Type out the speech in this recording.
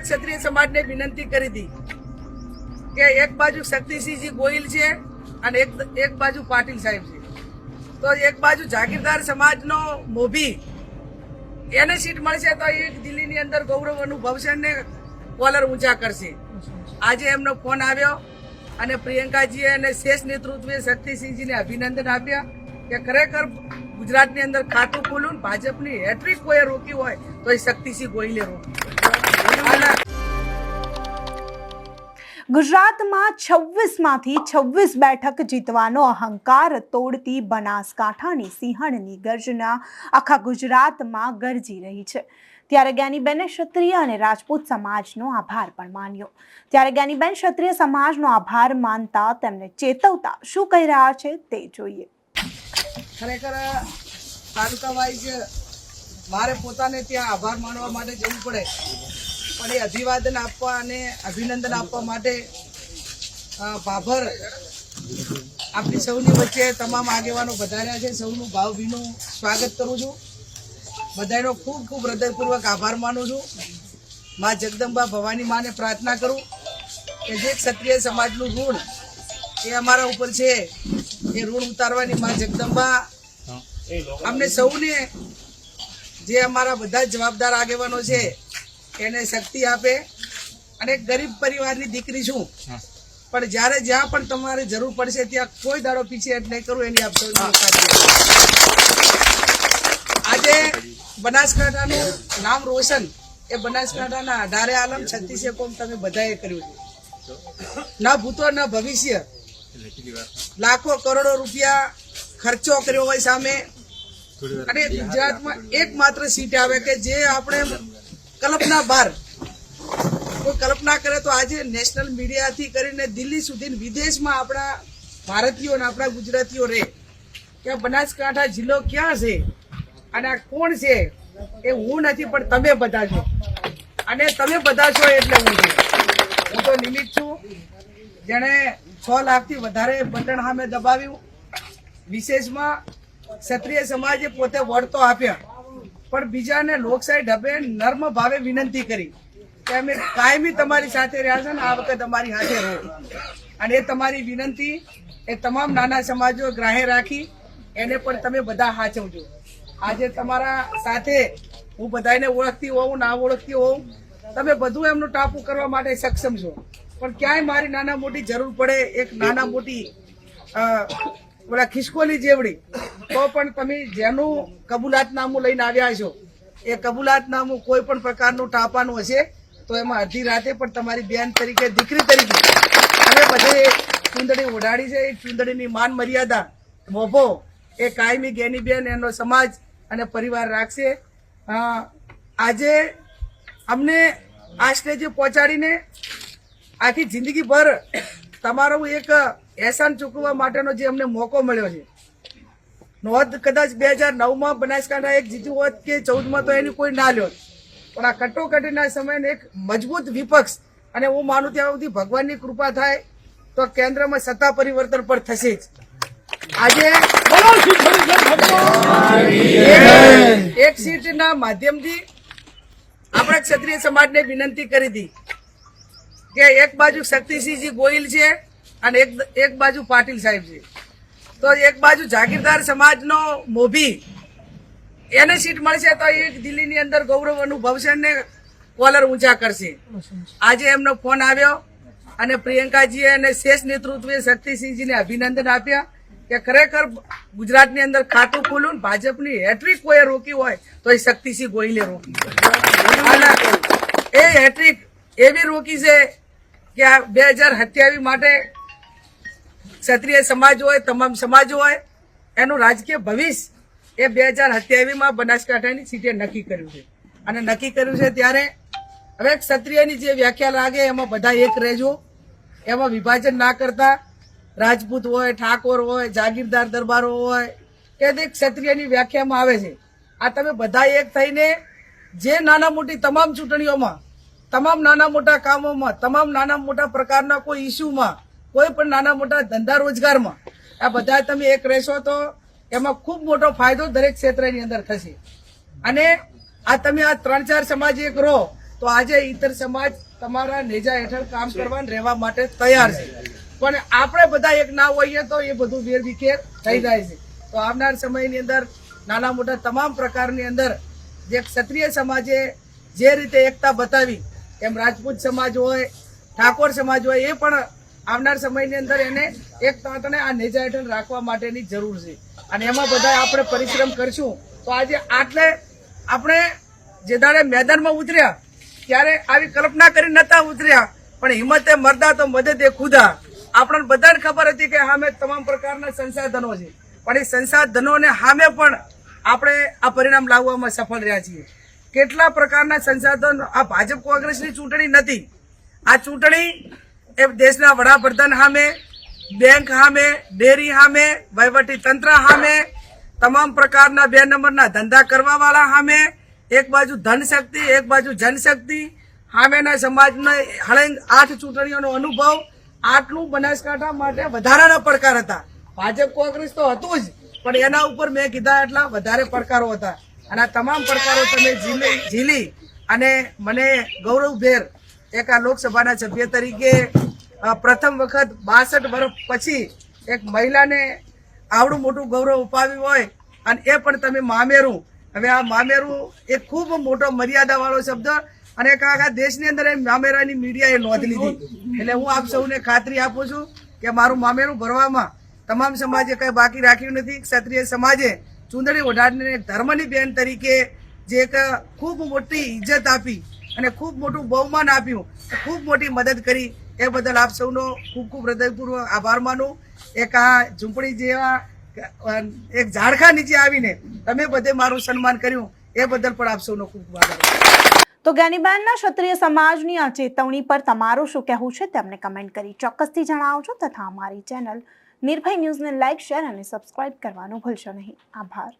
ક્ષત્રિય સમાજને વિનંતી કરી હતી કે એક બાજુ શક્તિસિંહજી ગોહિલ છે અને એક બાજુ પાટીલ સાહેબ છે, તો એક બાજુ જાગીરદાર સમાજનો મોભી એને સીટ મળશે તો એ દિલ્હીની અંદર ગૌરવ અનુભવશે ને કોલર ઊંચા કરશે. આજે એમનો ફોન આવ્યો અને પ્રિયંકાજીએ અને શેષ નેતૃત્વે શક્તિસિંહજીને અભિનંદન આપ્યા કે ખરેખર ગુજરાતની અંદર ખાતું ખોલું ભાજપની હેટ્રિક કોઈ રોકી હોય તો એ શક્તિસિંહ ગોહિલે રોકી. ગુજરાતમાં 26માંથી 26 બેઠક જીતવાનો અહંકાર તોડતી બનાસકાંઠાની સિંહણની ગર્જના આખા ગુજરાતમાં ગરજી રહી છે. ત્યારે જ્ઞાનીબેને ક્ષત્રિય અને રાજપૂત સમાજનો આભાર પણ માન્યો. ત્યારે જ્ઞાનીબેન ક્ષત્રિય સમાજનો આભાર માનતા તેમને ચેતવતા શું કહી રહ્યા છે તે જોઈએ. ખરેખર તાલુકા વાઇઝ મારે પોતાને ત્યાં આભાર માનવા માટે જવું પડે, પણ એ અભિવાદન આપવા અને અભિનંદન આપવા માટે ભાભર આપણી સૌની વચ્ચે તમામ આગેવાનો વધાર્યા છે. સૌનું ભાવભીનું સ્વાગત કરું છું. બધાનો ખૂબ ખૂબ હૃદયપૂર્વક આભાર માનું છું. મા જગદંબા ભવાની માને પ્રાર્થના કરું કે જે ક્ષત્રિય સમાજનું ઋણ એ અમારા ઉપર છે એ ઋણ ઉતારવાની મા જગદંબા અમને સૌને જે અમારા બધા જવાબદાર આગેવાનો છે એને શક્તિ આપે. અને ગરીબ પરિવારની દીકરી છું, પણ જ્યારે જ્યાં પણ તમારે જરૂર પડશે ત્યાં કોઈ દાડો પીછેહટ નહીં કરું એની આપ સૌની આજે બનાસકાંઠાનું નામ રોશન એ બનાસકાંઠાના 18 આલમ 36 કોમ તમે બધાએ કર્યું છે. ના ભૂતો ના ભવિષ્ય લાખો કરોડો રૂપિયા ખર્ચો કર્યો હોય સામે, અને ગુજરાતમાં એકમાત્ર સીટ આવે કે જે આપણે કલ્પના બહાર કોઈ કલ્પના કરે તો આજે નેશનલ મીડિયાથી કરીને દિલ્હી સુધી વિદેશમાં આપણા ભારતીયો અને આપણા ગુજરાતીઓ રહે કે બનાસકાંઠા જિલ્લો ક્યાં છે અને આ કોણ છે. એ હું નથી પણ તમે બધા છો, અને તમે બધા છો એટલે હું છું. હું તો નિમિત્ત છું જેણે 6 લાખથી વધારે બટન સામે દબાવ્યું. વિશેષમાં ક્ષત્રિય સમાજે પોતે વળતો આપ્યા, પણ બીજાને લોકશાહી ઢબે નર્મ ભાવે વિનંતી કરી કે અમે કાયમી તમારી સાથે રહ્યા છે ને આ વખત અમારી સાથે રહો. અને એ તમારી વિનંતી એ તમામ નાના સમાજો ગ્રાહ્ય રાખી એને પણ તમે બધા સાચવજો. આજે તમારા સાથે હું બધાને ઓળખતી હોઉં ના ઓળખતી હોઉં, તમે બધું એમનું ટાપુ કરવા માટે સક્ષમ છો, પણ ક્યાંય મારી નાના મોટી જરૂર પડે એક નાના મોટી ઓલા ખિસકોલી જેવડી તો પણ તમે જેનું કબૂલાતનામું લઈને આવ્યા છો એ કબૂલાતનામું કોઈ પણ પ્રકારનું ટાપાનું હશે તો એમાં અડધી રાતે પણ તમારી બેન તરીકે દીકરી તરીકે અમે બધે ચૂંદડી ઓઢાડી છે. એ ચૂંદડીની માન મર્યાદા મોભો એ કાયમી જ્ઞાનીબેન એનો સમાજ અને પરિવાર રાખશે. આજે અમને આ સ્ટેજે પહોંચાડીને આખી જિંદગીભર તમારું એક એહસાન ચૂકવવા માટેનો જે અમને મોકો મળ્યો છે. નોંધ કદાચ 2009માં બનાસકાંઠા એક જીત્યું હોત કે 14માં તો એની કોઈ ના લ્યો, પણ આ કટોકટીના સમયને એક મજબૂત વિપક્ષ અને હું માનું ત્યાં સુધી ભગવાનની કૃપા થાય તો કેન્દ્રમાં સત્તા પરિવર્તન પણ થશે જ. આજે એક સીટના માધ્યમથી આપણે ક્ષત્રિય સમાજને વિનંતી કરી હતી કે એક બાજુ શક્તિસિંહજી ગોહિલ છે અને એક બાજુ પાટીલ સાહેબ છે, તો એક બાજુ જાગીરદાર સમાજનો મોભી એને સીટ મળશે તો એ દિલ્હીની અંદર ગૌરવ અનુભવશે ને કોલર ઊંચા કરશે. આજે એમનો ફોન આવ્યો અને પ્રિયંકાજીએ અને શેષ નેતૃત્વે શક્તિસિંહજીને અભિનંદન આપ્યા કે ખરેખર ગુજરાતની અંદર ખાતું ખોલું ભાજપની હેટ્રિક કોઈ રોકી હોય તો એ શક્તિસિંહ ગોહિલે રોકી. એ હેટ્રિક એવી રોકી છે કે આ 2027 માટે ક્ષત્રિય સમાજ હોય તમામ સમાજો હોય એનું રાજકીય ભવિષ્ય એ 2027માં બનાસકાંઠાની સીટે નક્કી કર્યું છે. અને નક્કી કર્યું છે ત્યારે હવે ક્ષત્રિયની જે વ્યાખ્યા લાગે એમાં બધા એક રહેજો, એમાં વિભાજન ના કરતા. રાજપૂત હોય, ઠાકોર હોય, જાગીરદાર દરબારો હોય કે તે ક્ષત્રિયની વ્યાખ્યામાં આવે છે. આ તમે બધા એક થઈને જે નાના મોટી તમામ ચૂંટણીઓમાં, તમામ નાના મોટા કામોમાં, તમામ નાના મોટા પ્રકારના કોઈ ઇસ્યુમાં, કોઈ પણ નાના મોટા ધંધા રોજગારમાં આ બધા તમે એક રહેશો તો એમાં ખૂબ મોટો ફાયદો દરેક ક્ષેત્રની અંદર થશે. અને આ તમે આ 3-4 સમાજ એક રહો તો તો આજે ઇતર સમાજ તમારા નેજા હેઠળ કામ કરવા અને રહેવા માટે તૈયાર છે. પણ આપણે બધા એક ના હોઈએ તો એ બધું વેરવિખેર થઈ જાય છે. તો આવનાર સમયની અંદર નાના મોટા તમામ પ્રકારની અંદર જે ક્ષત્રિય સમાજે જે રીતે એકતા બતાવી એમ રાજપૂત સમાજ હોય, ઠાકોર સમાજ હોય, એ પણ આવનાર સમયની અંદર એને એકતાને આ નેજા હેઠળ રાખવા માટેની જરૂર છે. અને એમાં બધા આપણે પરિશ્રમ કરશું તો આજે આટલે આપણે જે દાડે મેદાનમાં ઉતર્યા ત્યારે આવી કલ્પના કરી નતા ઉતર્યા, પણ હિંમતે મરદા તો મદદે ખુદા. આપણને બધાને ખબર હતી કે સામે તમામ પ્રકારના સંસાધનો છે, પણ એ સંસાધનોને સામે પણ આપણે આ પરિણામ લાવવામાં સફળ રહ્યા છીએ. કેટલા પ્રકારના સંસાધનો, આ ભાજપ કોંગ્રેસની ચૂંટણી નથી. આ ચૂંટણી એ દેશના વડાપ્રધાન સામે, બેંક સામે, ડેરી સામે, વહીવટી તંત્ર સામે, તમામ પ્રકારના 2 નંબરના ધંધા કરવા વાળા સામે, એક બાજુ ધનશક્તિ, એક બાજુ જનશક્તિ સામેના સમાજને હળંગ 8 ચૂંટણીઓનો અનુભવ. આટલું બનાસકાંઠા માટે વધારાના પડકાર હતા. ભાજપ કોંગ્રેસ તો હતું જ, પણ એના ઉપર મેં કીધા એટલા વધારે પડકારો હતા. અને આ તમામ પડકારો તમે ઝીલી અને મને ગૌરવભેર એક આ લોકસભાના સભ્ય તરીકે પ્રથમ વખત 62 વર્ષ પછી એક મહિલાને આવડું મોટું ગૌરવ અપાવ્યું હોય, અને એ પણ તમે મામેરું. હવે આ મામેરું એ ખૂબ મોટો મર્યાદા વાળો શબ્દ, અને આખા દેશની અંદર એ મામેરાની મીડિયાએ નોંધ લીધી. એટલે હું આપ સૌને ખાતરી આપું છું કે મારું મામેરું ભરવામાં તમામ સમાજે કઈ બાકી રાખ્યું નથી. ક્ષત્રિય સમાજે ચૂંદડી ઓઢાડીને એક ધર્મની બેન તરીકે જે એક ખૂબ મોટી ઇજ્જત આપી અને ખૂબ મોટું બહુમાન આપ્યું, ખૂબ મોટી મદદ કરી, એ બદલ આપ સૌનો ખૂબ ખૂબ હૃદયપૂર્વક આભાર માનું. એક આ ઝૂંપડી જેવા એક ઝાડખા નીચે આવીને તમે બધે મારું સન્માન કર્યું, એ બદલ પણ આપ સૌનો ખૂબ ખૂબ આભાર. તો જ્ઞાનીબેનના ક્ષત્રિય સમાજની આ ચેતવણી પર તમારું શું કહેવું છે તેમને કમેન્ટ કરી ચોક્કસથી જણાવજો, તથા અમારી ચેનલ નિર્ભય ન્યૂઝને લાઇક, શેર અને સબસ્ક્રાઇબ કરવાનું ભૂલશો નહીં. આભાર.